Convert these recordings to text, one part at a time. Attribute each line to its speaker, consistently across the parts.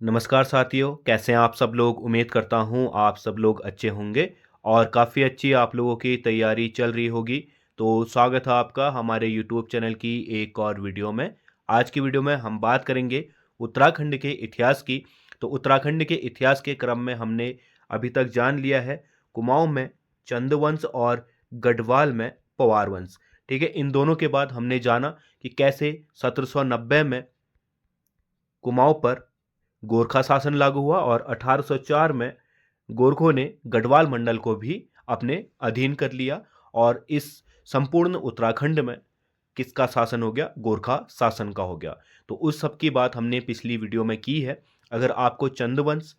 Speaker 1: नमस्कार साथियों, कैसे हैं आप सब लोग। उम्मीद करता हूं आप सब लोग अच्छे होंगे और काफ़ी अच्छी आप लोगों की तैयारी चल रही होगी। तो स्वागत है आपका हमारे यूट्यूब चैनल की एक और वीडियो में। आज की वीडियो में हम बात करेंगे उत्तराखंड के इतिहास की। तो उत्तराखंड के इतिहास के क्रम में हमने अभी तक जान लिया है कुमाऊं में चंदवंश और गढ़वाल में पवार वंश। ठीक है, इन दोनों के बाद हमने जाना कि कैसे 1790 में कुमाऊं पर गोरखा शासन लागू हुआ और 1804 में गोरखों ने गढ़वाल मंडल को भी अपने अधीन कर लिया और इस संपूर्ण उत्तराखंड में किसका शासन हो गया? गोरखा शासन का हो गया। तो उस सब की बात हमने पिछली वीडियो में की है। अगर आपको चंदवंश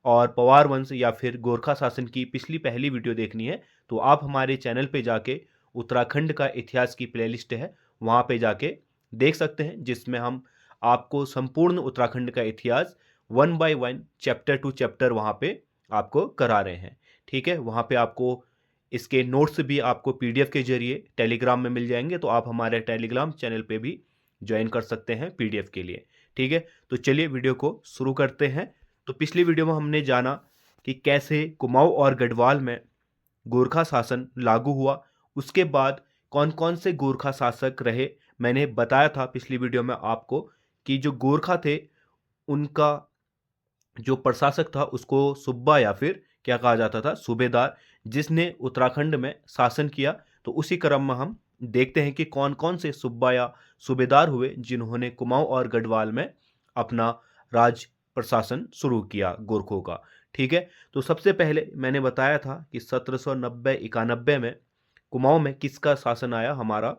Speaker 1: और पवार वंश या फिर गोरखा शासन की पिछली पहली वीडियो देखनी है तो आप हमारे चैनल पे जाके उत्तराखंड का इतिहास की प्लेलिस्ट है वहाँ पे जाके देख सकते हैं, जिसमें हम आपको संपूर्ण उत्तराखंड का इतिहास 1 बाय 1 चैप्टर टू चैप्टर वहाँ पे आपको करा रहे हैं। ठीक है, वहाँ पे आपको इसके नोट्स भी आपको पीडीएफ के जरिए टेलीग्राम में मिल जाएंगे, तो आप हमारे टेलीग्राम चैनल पे भी ज्वाइन कर सकते हैं पीडीएफ के लिए। ठीक है, तो चलिए वीडियो को शुरू करते हैं। तो पिछली वीडियो में हमने जाना कि कैसे कुमाऊं और गढ़वाल में गोरखा शासन लागू हुआ, उसके बाद कौन कौन से गोरखा शासक रहे। मैंने बताया था पिछली वीडियो में आपको कि जो गोरखा थे उनका जो प्रशासक था उसको सुब्बा या फिर क्या कहा जाता था, सूबेदार, जिसने उत्तराखंड में शासन किया। तो उसी क्रम में हम देखते हैं कि कौन कौन से सुब्बा या सूबेदार हुए जिन्होंने कुमाऊं और गढ़वाल में अपना राज प्रशासन शुरू किया गोरखों का। ठीक है, तो सबसे पहले मैंने बताया था कि 1790-91 में कुमाऊं में किसका शासन आया? हमारा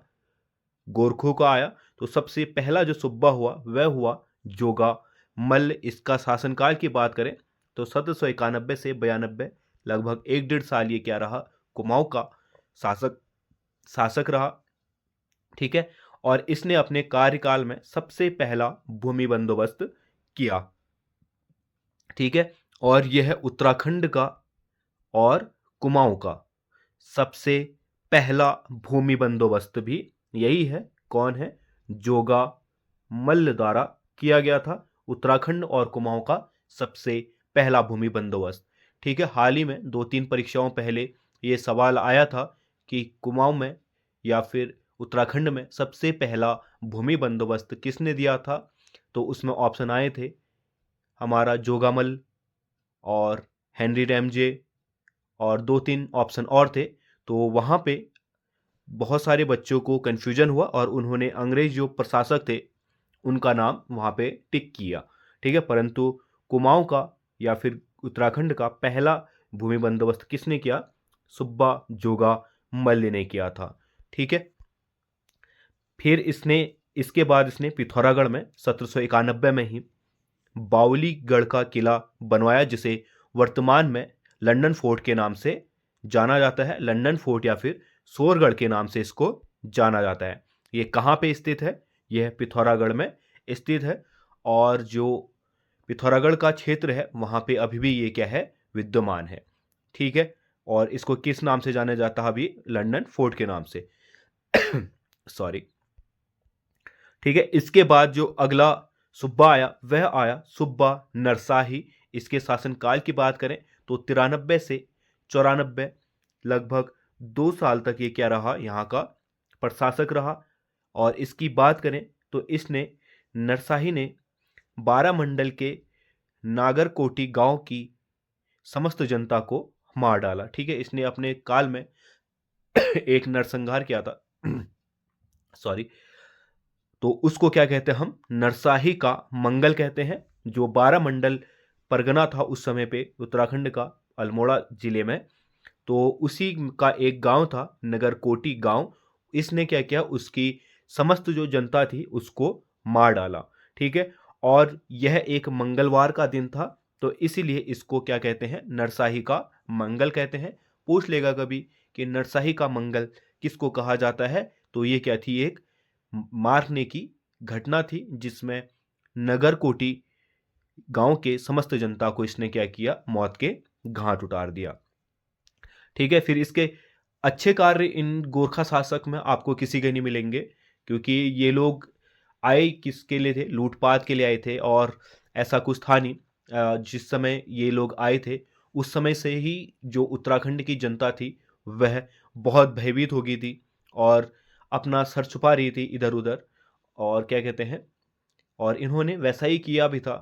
Speaker 1: गोरखों का आया। तो सबसे पहला जो सुब्बा हुआ वह हुआ जोगा मल्ल। इसका शासनकाल की बात करें तो 1791 से 92, लगभग 1.5 साल ये क्या रहा? कुमाऊं का शासक शासक रहा। ठीक है, और इसने अपने कार्यकाल में सबसे पहला भूमि बंदोबस्त किया। ठीक है, और यह उत्तराखंड का और कुमाऊं का सबसे पहला भूमि बंदोबस्त भी यही है। कौन है? जोगा मल्ल द्वारा किया गया था। उत्तराखंड और कुमाऊं का सबसे पहला भूमि बंदोबस्त। ठीक है, हाल ही में 2-3 परीक्षाओं पहले ये सवाल आया था कि कुमाऊं में या फिर उत्तराखंड में सबसे पहला भूमि बंदोबस्त किसने दिया था? तो उसमें ऑप्शन आए थे हमारा जोगामल और हेनरी रैमजे और 2-3 ऑप्शन और थे। तो वहाँ पे बहुत सारे बच्चों को कन्फ्यूजन हुआ और उन्होंने अंग्रेज जो प्रशासक थे उनका नाम वहाँ पे टिक किया। ठीक है, परंतु कुमाऊं का या फिर उत्तराखंड का पहला भूमि बंदोबस्त किसने किया? सुब्बा जोगा मल्ल ने किया था। ठीक है, फिर इसके बाद इसने पिथौरागढ़ में 1791 में ही बावलीगढ़ का किला बनवाया, जिसे वर्तमान में लंदन फोर्ट के नाम से जाना जाता है। लंदन फोर्ट या फिर सोरगढ़ के नाम से इसको जाना जाता है। ये कहाँ पे स्थित है? यह पिथौरागढ़ में स्थित है। और जो पिथौरागढ़ का क्षेत्र है वहाँ पे अभी भी ये क्या है? विद्यमान है। ठीक है, और इसको किस नाम से जाना जाता है? अभी लंदन फोर्ट के नाम से। सॉरी। ठीक है, इसके बाद जो अगला सुब्बा आया वह आया सुब्बा नरसाही। इसके शासनकाल की बात करें तो 93 से 94, लगभग 2 साल तक ये क्या रहा? यहाँ का प्रशासक रहा। और इसकी बात करें तो इसने नरसाही ने 12 मंडल के नागरकोटी गांव की समस्त जनता को मार डाला। ठीक है, इसने अपने काल में एक नरसंहार किया था। सॉरी। तो उसको क्या कहते हैं? हम नरसाही का मंगल कहते हैं। जो 12 मंडल परगना था उस समय पे उत्तराखंड का, अल्मोड़ा जिले में, तो उसी का एक गांव था नगरकोटी गांव। इसने क्या किया? उसकी समस्त जो जनता थी उसको मार डाला। ठीक है, और यह एक मंगलवार का दिन था, तो इसीलिए इसको क्या कहते हैं? नरसाही का मंगल कहते हैं। पूछ लेगा कभी कि नरसाही का मंगल किसको कहा जाता है? तो ये क्या थी? एक मारने की घटना थी जिसमें नगरकोटी गांव के समस्त जनता को इसने क्या किया? मौत के घाट उतार दिया। ठीक है, फिर इसके अच्छे कार्य इन गोरखा शासक में आपको किसी के नहीं मिलेंगे, क्योंकि ये लोग आए किसके लिए थे? लूटपाट के लिए आए थे, और ऐसा कुछ था नहीं। जिस समय ये लोग आए थे, उस समय से ही जो उत्तराखंड की जनता थी, वह बहुत भयभीत हो गई थी और अपना सर छुपा रही थी इधर-उधर और क्या कहते हैं, और इन्होंने वैसा ही किया भी था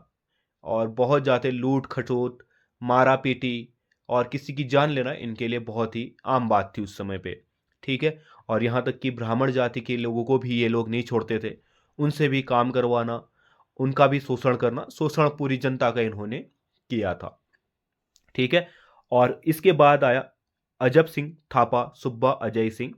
Speaker 1: और बहुत ज़्यादा लूट-खसोट, मारा-पीटी और किसी की जान लेना इनके लिए बहुत ही आम बात थी उस समय पे, ठीक है? और यहाँ तक कि ब्राह्मण जाति के लोगों को भी ये लोग नहीं छोड़ते थे। उनसे भी काम करवाना, उनका भी शोषण करना, शोषण पूरी जनता का इन्होंने किया था, ठीक है? और इसके बाद आया अजब सिंह थापा, सुब्बा अजय सिंह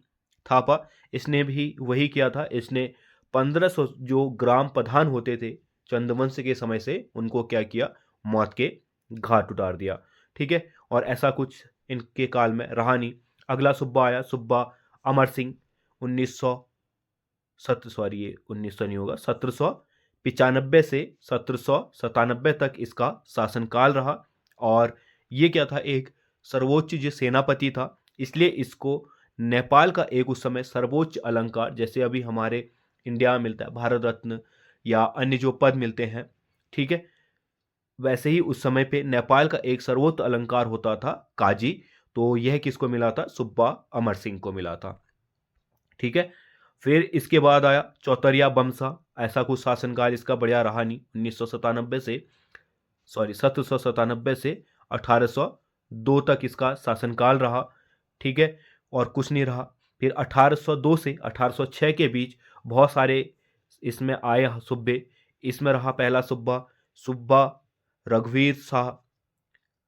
Speaker 1: थापा। इसने भी वही किया था। इसने 1500 जो ग्राम प्रधान होते थे चंद्रवंश के समय से, उनको क्या किया, मौत के घाट उतार दिया, ठीक है? और ऐसा कुछ इनके काल में रहा नहीं। अगला सुब्बा आया, सुब्बा अमर सिंह। 1900 सत्र सॉरी ये 1900 नहीं होगा, 1795 से 1797 तक इसका शासनकाल रहा। और ये क्या था, एक सर्वोच्च जो सेनापति था, इसलिए इसको नेपाल का एक उस समय सर्वोच्च अलंकार, जैसे अभी हमारे इंडिया में मिलता है भारत रत्न या अन्य जो पद मिलते हैं, ठीक है, वैसे ही उस समय पे नेपाल का एक सर्वोच्च अलंकार होता था काजी। तो यह किसको मिला था, सुब्बा अमर सिंह को मिला था, ठीक है? फिर इसके बाद आया चौतरिया बमसा। ऐसा कुछ शासनकाल इसका बढ़िया रहा नहीं। 1997 से 1797 से 1802 तक इसका शासनकाल रहा, ठीक है? और कुछ नहीं रहा। फिर 1802 से 1806 के बीच बहुत सारे इसमें आए सुब्बे। इसमें रहा पहला सुब्बा, सुब्बा रघुवीर शाह,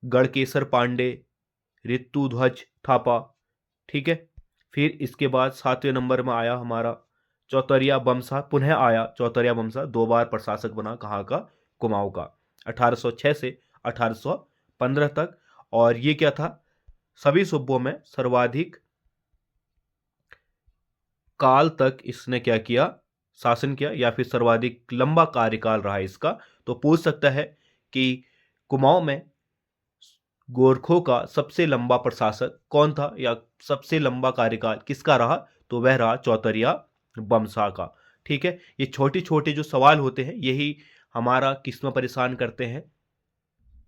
Speaker 1: गढ़केसर पांडे, ऋतुध्वज थापा, ठीक है? फिर इसके बाद 7वें नंबर में आया हमारा चौतरिया बमसा। पुनः आया चौतरिया बमसा, 2 बार प्रशासक बना, कहाँ का, कुमाऊं का, 1806 से 1815 तक। और ये क्या था, सभी सूबों में सर्वाधिक काल तक इसने क्या किया, शासन किया, या फिर सर्वाधिक लंबा कार्यकाल रहा इसका। तो पूछ सकता है कि कुमाऊं में गोरखों का सबसे लंबा प्रशासक कौन था, या सबसे लंबा कार्यकाल किसका रहा, तो वह रहा चौतरिया बमसा का, ठीक है? ये छोटे छोटे जो सवाल होते हैं, यही हमारा किस में परेशान करते हैं,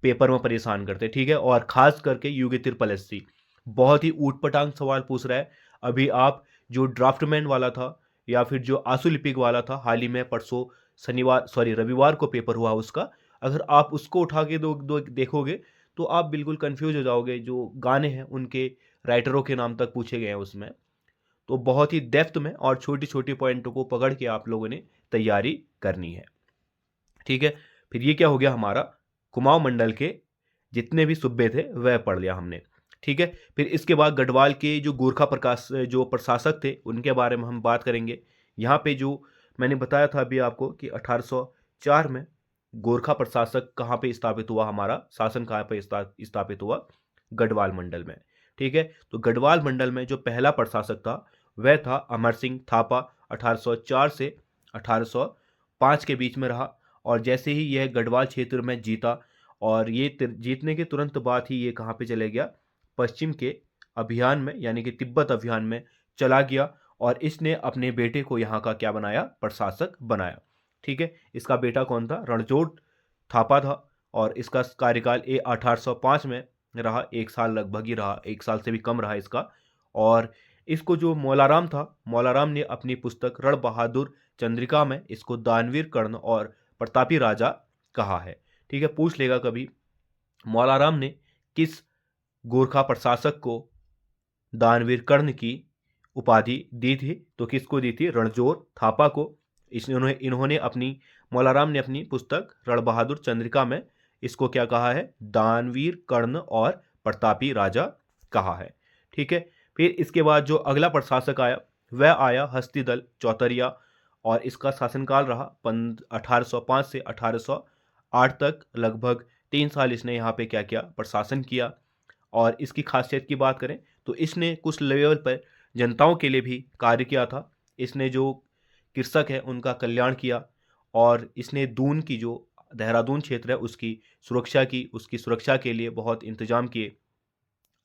Speaker 1: पेपर में परेशान करते हैं, ठीक है? और खास करके युगेतिर पलेसी बहुत ही ऊट पटांग सवाल पूछ रहा है। अभी आप जो ड्राफ्टमैन वाला था या फिर जो आशुलिपिक वाला था, हाल ही में परसों रविवार को पेपर हुआ उसका, अगर आप उसको उठा के देखोगे तो आप बिल्कुल कंफ्यूज हो जाओगे। जो गाने हैं उनके राइटरों के नाम तक पूछे गए हैं उसमें। तो बहुत ही डेप्थ में और छोटी छोटी पॉइंटों को पकड़ के आप लोगों ने तैयारी करनी है, ठीक है? फिर ये क्या हो गया, हमारा कुमाऊं मंडल के जितने भी सूबे थे वह पढ़ लिया हमने, ठीक है? फिर इसके बाद गढ़वाल के जो गोरखा प्रकाश जो प्रशासक थे उनके बारे में हम बात करेंगे। यहाँ पे जो मैंने बताया था अभी आपको कि 1804 में गोरखा प्रशासक कहाँ पे स्थापित हुआ, हमारा शासन कहाँ पे स्थापित हुआ, गढ़वाल मंडल में, ठीक है? तो गढ़वाल मंडल में जो पहला प्रशासक था वह था अमर सिंह थापा। 1804 से 1805 के बीच में रहा। और जैसे ही यह गढ़वाल क्षेत्र में जीता, और ये जीतने के तुरंत बाद ही ये कहाँ पे चले गया, पश्चिम के अभियान में, यानी कि तिब्बत अभियान में चला गया। और इसने अपने बेटे को यहाँ का क्या बनाया, प्रशासक बनाया, ठीक है? इसका बेटा कौन था, रणजोट थापा था। और इसका कार्यकाल 1805 में रहा, 1 साल लगभग ही रहा, 1 साल से भी कम रहा इसका। और इसको जो मौलाराम था, मौलाराम ने अपनी पुस्तक रण बहादुर चंद्रिका में इसको दानवीर कर्ण और प्रतापी राजा कहा है, ठीक है? पूछ लेगा कभी, मौलाराम ने किस गोरखा प्रशासक को दानवीर कर्ण की उपाधि दी थी, तो किसको दी थी, रणजोर थापा को। इन्होंने अपनी मौलाराम ने अपनी पुस्तक रण बहादुर चंद्रिका में इसको क्या कहा है, दानवीर कर्ण और प्रतापी राजा कहा है, ठीक है? फिर इसके बाद जो अगला प्रशासक आया वह आया हस्तिदल चौतरिया। और इसका शासनकाल रहा 1805 से 1808 तक, लगभग 3 साल इसने यहाँ पे क्या किया, प्रशासन किया। और इसकी खासियत की बात करें तो इसने कुछ लेवल पर जनताओं के लिए भी कार्य किया था। इसने जो कृषक है उनका कल्याण किया। और इसने दून की जो देहरादून क्षेत्र है उसकी सुरक्षा के लिए बहुत इंतजाम किए।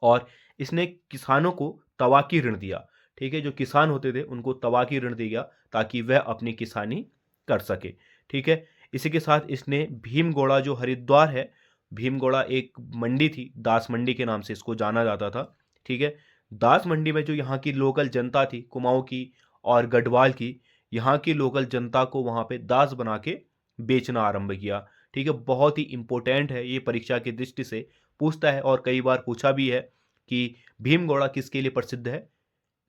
Speaker 1: और इसने किसानों को तवाकी ऋण दिया, ठीक है? जो किसान होते थे उनको तवाकी ऋण दिया ताकि वह अपनी किसानी कर सके, ठीक है? इसी के साथ इसने भीमगोड़ा जो हरिद्वार है भीमगोड़ा एक मंडी थी, दास मंडी के नाम से इसको जाना जाता था। ठीक है, दास मंडी में जो यहाँ की लोकल जनता थी, कुमाऊं की और गढ़वाल की, यहाँ की लोकल जनता को वहाँ पे दास बना के बेचना आरंभ किया। ठीक है, बहुत ही इंपॉर्टेंट है ये, परीक्षा की दृष्टि से पूछता है और कई बार पूछा भी है कि भीमगोड़ा किसके लिए प्रसिद्ध है,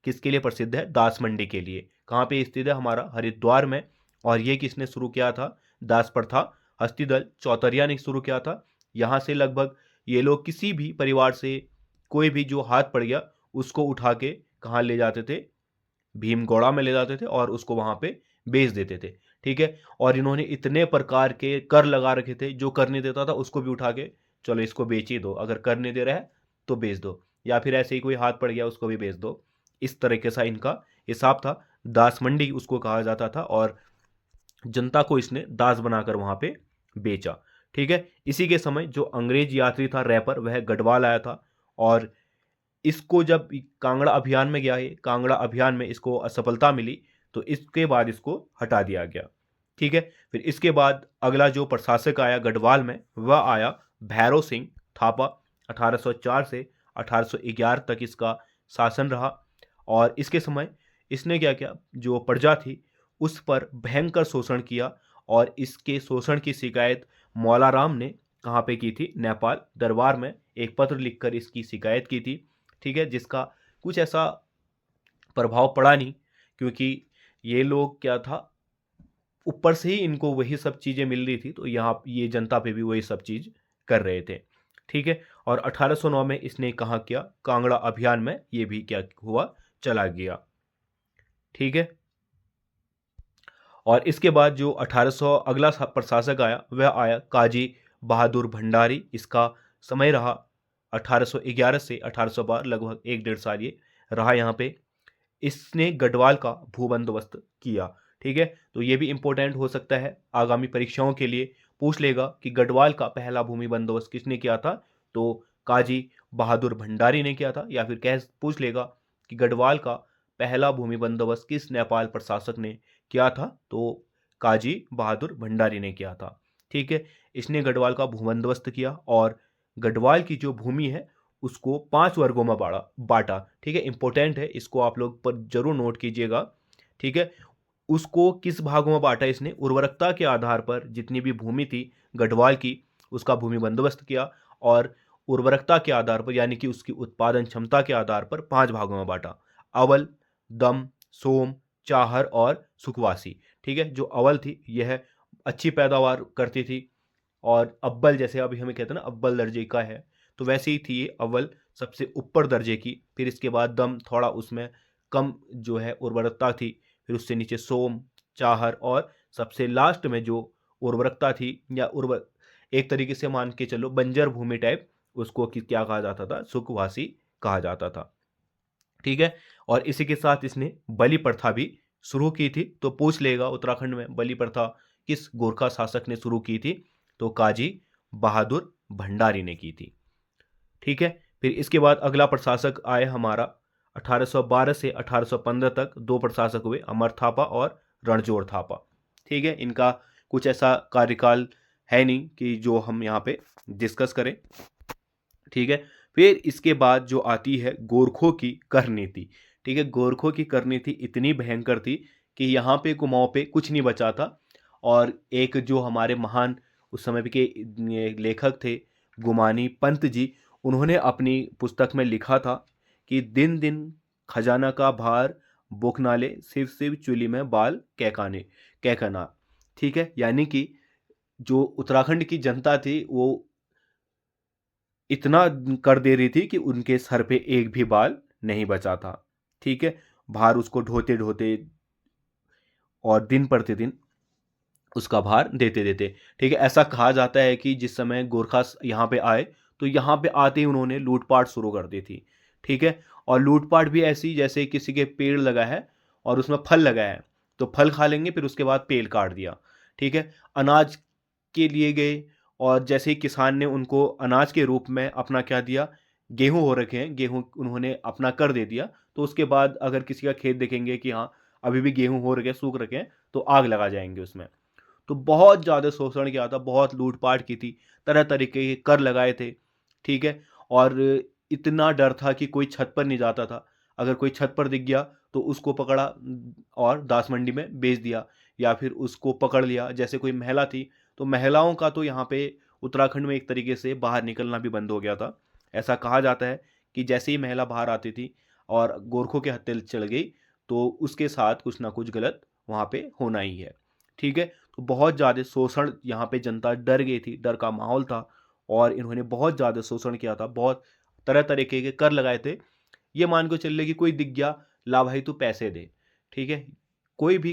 Speaker 1: किसके लिए प्रसिद्ध है, दास मंडी के लिए। कहाँ पे स्थित है, हमारा हरिद्वार में। और ये किसने शुरू किया था, दास प्रथा हस्तिदल चौतरिया ने शुरू किया था। यहाँ से लगभग ये लोग किसी भी परिवार से कोई भी जो हाथ पड़ गया उसको उठा के कहाँ ले जाते थे, भीमगोड़ा में ले जाते थे और उसको वहां पे बेच देते थे। ठीक है, और इन्होंने इतने प्रकार के कर लगा रखे थे, जो कर नहीं देता था उसको भी उठा के चलो इसको बेच ही दो, अगर कर नहीं दे रहा है तो बेच दो, या फिर ऐसे ही कोई हाथ पड़ गया उसको भी बेच दो। इस तरीके से इनका हिसाब था। दास मंडी उसको कहा जाता था और जनता को इसने दास बनाकर वहां पे बेचा। ठीक है, इसी के समय जो अंग्रेज यात्री था रैपर, वह गढ़वाल आया था और इसको जब कांगड़ा अभियान में गया, ये कांगड़ा अभियान में इसको असफलता मिली, तो इसके बाद इसको हटा दिया गया। ठीक है, फिर इसके बाद अगला जो प्रशासक आया गढ़वाल में, वह आया भैरव सिंह थापा। 1804 से 1811 तक इसका शासन रहा और इसके समय इसने क्या किया, जो प्रजा थी उस पर भयंकर शोषण किया और इसके शोषण की शिकायत मौलाराम ने कहाँ पे की थी, नेपाल दरबार में एक पत्र लिखकर इसकी शिकायत की थी। ठीक है, जिसका कुछ ऐसा प्रभाव पड़ा नहीं, क्योंकि ये लोग क्या था, ऊपर से ही इनको वही सब चीज़ें मिल रही थी, तो यहाँ ये जनता पे भी वही सब चीज़ कर रहे थे। ठीक है, और 1809 में इसने कहा किया, कांगड़ा अभियान में ये भी क्या हुआ, चला गया। ठीक है, और इसके बाद जो 1800 अगला प्रशासक आया, वह आया काजी बहादुर भंडारी। इसका समय रहा 1811 से 1812, लगभग 1-1.5 साल ये रहा यहाँ पे। इसने गढ़वाल का भू बंदोबस्त किया। ठीक है, तो ये भी इंपॉर्टेंट हो सकता है, आगामी परीक्षाओं के लिए पूछ लेगा कि गढ़वाल का पहला भूमि बंदोबस्त किसने किया था, तो काजी बहादुर भंडारी ने किया था। या फिर कह पूछ लेगा कि गढ़वाल का पहला भूमि बंदोबस्त किस नेपाल प्रशासक ने किया था, तो काजी बहादुर भंडारी ने किया था। ठीक है, इसने गढ़वाल का भू बंदोबस्त किया और गढ़वाल की जो भूमि है उसको 5 वर्गों में बांटा। ठीक है, इंपॉर्टेंट है, इसको आप लोग पर जरूर नोट कीजिएगा। ठीक है, उसको किस भागों में बांटा इसने, उर्वरकता के आधार पर जितनी भी भूमि थी गढ़वाल की उसका भूमि बंदोबस्त किया और उर्वरकता के आधार पर यानी कि उसकी उत्पादन क्षमता के आधार पर 5 भागों में बांटा, अवल, दम, सोम, चाहर और सुखवासी। ठीक है, जो अवल थी यह अच्छी पैदावार करती थी और अव्वल, जैसे अभी हमें कहते हैं ना अव्वल दर्जे का है, तो वैसे ही थी ये अव्वल सबसे ऊपर दर्जे की। फिर इसके बाद दम, थोड़ा उसमें कम जो है उर्वरकता थी। फिर उससे नीचे सोम, चाहर और सबसे लास्ट में जो उर्वरकता थी या उर्वर एक तरीके से मान के चलो बंजर भूमि टाइप, उसको क्या कहा जाता था, सुखवासी कहा जाता था। ठीक है, और इसी के साथ इसने बलि प्रथा भी शुरू की थी। तो पूछ लेगा उत्तराखंड में बलि प्रथा किस गोरखा शासक ने शुरू की थी, तो काजी बहादुर भंडारी ने की थी। ठीक है, फिर इसके बाद अगला प्रशासक आए हमारा 1812 से 1815 तक। 2 प्रशासक हुए, अमर थापा और रणजोड़ थापा। ठीक है, इनका कुछ ऐसा कार्यकाल है नहीं कि जो हम यहाँ पे डिस्कस करें। ठीक है, फिर इसके बाद जो आती है गोरखों की कर नीति। ठीक है, गोरखों की कर नीति इतनी भयंकर थी कि यहाँ पे कुमाऊं पे कुछ नहीं बचा था। और एक जो हमारे महान उस समय के लेखक थे गुमानी पंत जी, उन्होंने अपनी पुस्तक में लिखा था कि दिन दिन खजाना का भार बुक नाले, शिव शिव चुली में बाल कैकाने कैकना। ठीक है, यानी कि जो उत्तराखंड की जनता थी वो इतना कर दे रही थी कि उनके सर पे एक भी बाल नहीं बचा था। ठीक है, भार उसको ढोते ढोते और दिन प्रतिदिन उसका भार देते देते। ठीक है, ऐसा कहा जाता है कि जिस समय गोरखा यहाँ पे आए तो यहाँ पे आते ही उन्होंने लूटपाट शुरू कर दी थी। ठीक है, और लूटपाट भी ऐसी जैसे किसी के पेड़ लगा है और उसमें फल लगा है, तो फल खा लेंगे, फिर उसके बाद पेड़ काट दिया। ठीक है, अनाज के लिए गए और जैसे ही किसान ने उनको अनाज के रूप में अपना क्या दिया, गेहूं हो रखे हैं, गेहूं उन्होंने अपना कर दे दिया, तो उसके बाद अगर किसी का खेत देखेंगे कि हाँ अभी भी गेहूं हो रखे हैं, सूख रखे हैं, तो आग लगा जाएंगे उसमें। तो बहुत ज़्यादा शोषण किया था, बहुत लूट-पाट की थी, तरह तरीके के कर लगाए थे, ठीक है? और इतना डर था कि कोई छत पर नहीं जाता था। अगर कोई छत पर दिख गया तो उसको पकड़ा और दास मंडी में बेच दिया, या फिर उसको पकड़ लिया। जैसे कोई महिला थी, तो महिलाओं का तो यहाँ पे उत्तराखंड में एक तरीके से बाहर निकलना भी बंद हो गया था। ऐसा कहा जाता है कि जैसे ही महिला बाहर आती थी और गोरखों के हत्थे चल गई, तो उसके साथ कुछ ना कुछ गलत वहाँ पे होना ही है, ठीक है? तो बहुत ज़्यादा शोषण, यहाँ पे जनता डर गई थी, डर का माहौल था और इन्होंने बहुत ज़्यादा शोषण किया था, बहुत तरह तरीके के कर लगाए थे। ये मान के चल ले कि कोई दिख गया, ला भाई तू पैसे दे, ठीक है? कोई भी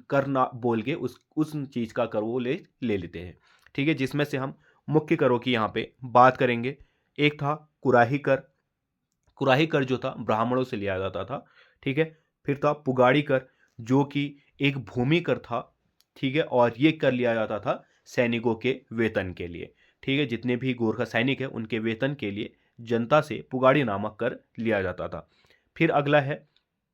Speaker 1: कर ना बोल के उस चीज़ का कर वो ले लेते हैं, ठीक है? जिसमें से हम मुख्य करों की यहाँ पे बात करेंगे। एक था कुराही कर। कुराही कर जो था ब्राह्मणों से लिया जाता था, ठीक है? फिर था पुगाड़ी कर, जो कि एक भूमि कर था, ठीक है? और ये कर लिया जाता था सैनिकों के वेतन के लिए, ठीक है? जितने भी गोरखा सैनिक हैं उनके वेतन के लिए जनता से पुगाड़ी नामक कर लिया जाता था। फिर अगला है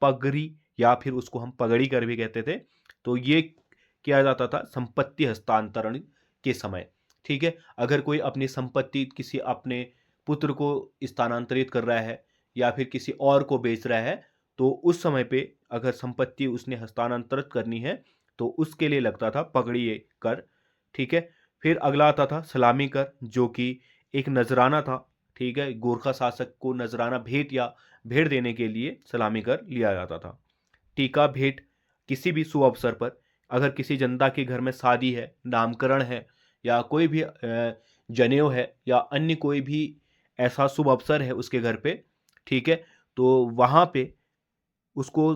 Speaker 1: पगड़ी, या फिर उसको हम पगड़ी कर भी कहते थे। तो ये किया जाता था संपत्ति हस्तांतरण के समय, ठीक है? अगर कोई अपनी संपत्ति किसी अपने पुत्र को स्थानांतरित कर रहा है या फिर किसी और को बेच रहा है, तो उस समय पे अगर संपत्ति उसने हस्तांतरित करनी है तो उसके लिए लगता था पगड़ी कर, ठीक है? फिर अगला आता था सलामी कर, जो कि एक नजराना था, ठीक है? गोरखा शासक को नजराना भेंट या भेंट देने के लिए सलामी कर लिया जाता था। टीका भेंट, किसी भी शुभ अवसर पर अगर किसी जनता के घर में शादी है, नामकरण है, या कोई भी जनेऊ है, या अन्य कोई भी ऐसा शुभ अवसर है उसके घर पे, ठीक है? तो वहाँ पे उसको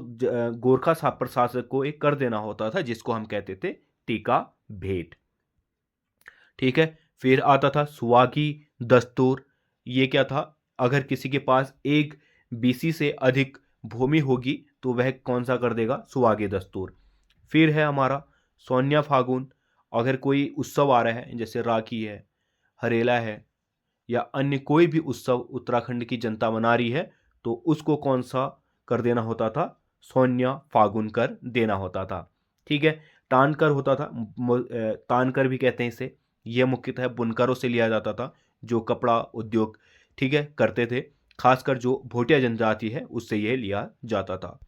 Speaker 1: गोरखा प्रशासक को एक कर देना होता था, जिसको हम कहते थे टीका भेंट, ठीक है? फिर आता था सुवागी दस्तूर। ये क्या था? अगर किसी के पास एक बीसी से अधिक भूमि होगी तो वह कौन सा कर देगा? सुवागी दस्तूर। फिर है हमारा सोनिया फागुन। अगर कोई उत्सव आ रहा है, जैसे राखी है, हरेला है, या अन्य कोई भी उत्सव उत्तराखंड की जनता मना रही है, तो उसको कौन सा कर देना होता था? सोनिया फागुन कर देना होता था, ठीक है? तान कर होता था, तान कर भी कहते हैं इसे। यह मुख्यतः बुनकरों से लिया जाता था, जो कपड़ा उद्योग, ठीक है, करते थे। खासकर जो भोटिया जनजाति है उससे यह लिया जाता था।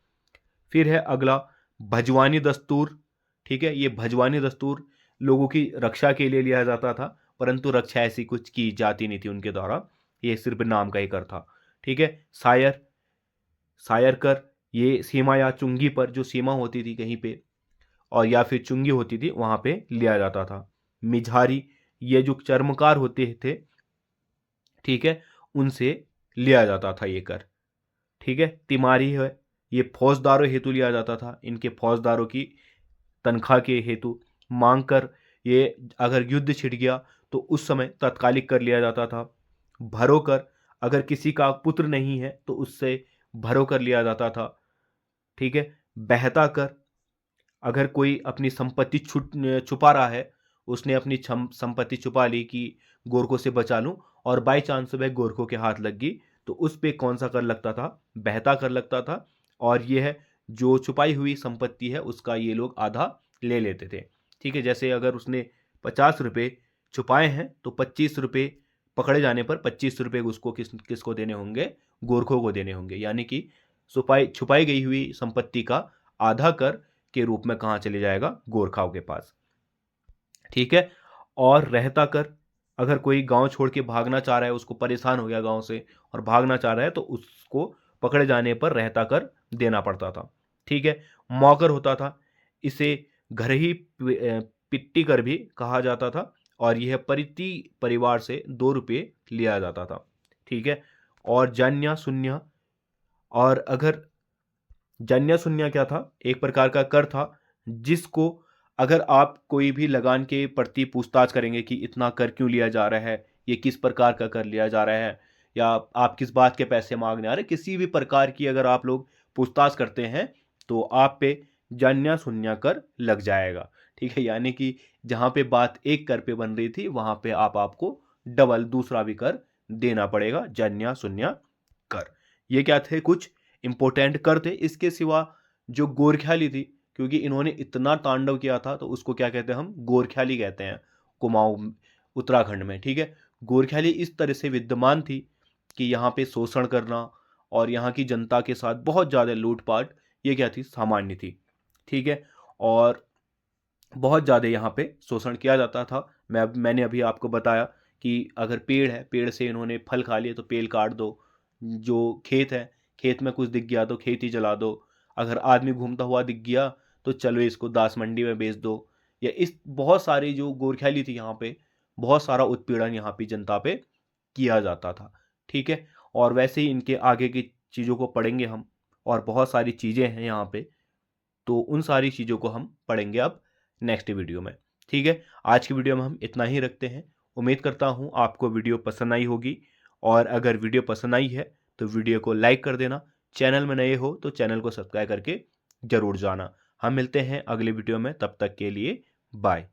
Speaker 1: फिर है अगला भजवानी दस्तूर, ठीक है? ये भजवानी दस्तूर लोगों की रक्षा के लिए लिया जाता था, परंतु रक्षा ऐसी कुछ की जाती नहीं थी उनके द्वारा, ये सिर्फ नाम का ही कर था, ठीक है? सायर, सायर कर, ये सीमा या चुंगी पर जो सीमा होती थी कहीं पे, और या फिर चुंगी होती थी, वहां पे लिया जाता था। मिझारी, ये जो चर्मकार होते थे, ठीक है, उनसे लिया जाता था ये कर, ठीक है? तिमारी है, ये फौजदारों हेतु लिया जाता था, इनके फौजदारों की तनख्वाह के हेतु। मांग कर, ये अगर युद्ध छिड़ गया तो उस समय तत्कालिक कर लिया जाता था। भरो कर, अगर किसी का पुत्र नहीं है तो उससे भरो कर लिया जाता था, ठीक है? बहता कर, अगर कोई अपनी संपत्ति छुपा रहा है, उसने अपनी संपत्ति छुपा ली कि गोरखों से बचा लूं, और बाई चांस वह गोरखों के हाथ लग गई, तो उस पे कौन सा कर लगता था? बहता कर लगता था। और यह है जो छुपाई हुई संपत्ति है उसका ये लोग आधा ले लेते थे, ठीक है? जैसे अगर उसने 50 रुपये छुपाए हैं तो 25 रुपये पकड़े जाने पर 25 रुपये उसको किसको देने होंगे? गोरखों को देने होंगे। यानी कि छुपाई छुपाई गई हुई संपत्ति का आधा कर के रूप में कहाँ चले जाएगा? गोरखाओं के पास, ठीक है? और रहता कर, अगर कोई गांव छोड़ के भागना चाह रहा है, उसको परेशान हो गया गांव से और भागना चाह रहा है, तो उसको पकड़े जाने पर रहता कर देना पड़ता था, ठीक है? मौकर होता था, इसे घर ही पिट्टी कर भी कहा जाता था, और यह प्रति परिवार से 2 रुपये लिया जाता था, ठीक है? और जन्या शून्य, और अगर जन्य शून्य क्या था? एक प्रकार का कर था, जिसको अगर आप कोई भी लगान के प्रति पूछताछ करेंगे कि इतना कर क्यों लिया जा रहा है, ये किस प्रकार का कर लिया जा रहा है, या आप किस बात के पैसे मांगने आ रहे हैं, किसी भी प्रकार की अगर आप लोग पूछताछ करते हैं तो आप पे जन्य शून्य कर लग जाएगा, ठीक है? यानी कि जहाँ पे बात एक कर पे बन रही थी वहाँ पे आपको डबल दूसरा भी कर देना पड़ेगा, जन्य शून्य कर। ये क्या थे? कुछ इंपॉर्टेंट कर थे। इसके सिवा जो गोरख्याली थी, क्योंकि इन्होंने इतना तांडव किया था, तो उसको क्या कहते हैं हम, गोरख्याली कहते हैं कुमाऊं उत्तराखंड में। ठीक है, गोरख्याली इस तरह से विद्यमान थी कि यहाँ पे शोषण करना और यहाँ की जनता के साथ बहुत ज़्यादा लूटपाट, ये क्या थी, सामान्य थी। ठीक है, और बहुत ज़्यादा यहाँ पे शोषण किया जाता था। मैंने अभी आपको बताया कि अगर पेड़ है, पेड़ से इन्होंने फल खा लिए तो पेड़ काट दो, जो खेत है, खेत में कुछ दिख गया तो खेती जला दो, अगर आदमी घूमता हुआ दिख गया तो चलो इसको दास मंडी में बेच दो। या इस बहुत सारी जो गोरख्याली थी यहाँ पे, बहुत सारा उत्पीड़न यहाँ पे जनता पे किया जाता था। ठीक है, और वैसे ही इनके आगे की चीज़ों को पढ़ेंगे हम, और बहुत सारी चीज़ें हैं यहाँ पे, तो उन सारी चीज़ों को हम पढ़ेंगे अब नेक्स्ट वीडियो में। ठीक है, आज की वीडियो में हम इतना ही रखते हैं। उम्मीद करता हूँ आपको वीडियो पसंद आई होगी, और अगर वीडियो पसंद आई है तो वीडियो को लाइक कर देना। चैनल में नए हो तो चैनल को सब्सक्राइब करके ज़रूर जाना। हम मिलते हैं अगले वीडियो में, तब तक के लिए बाय।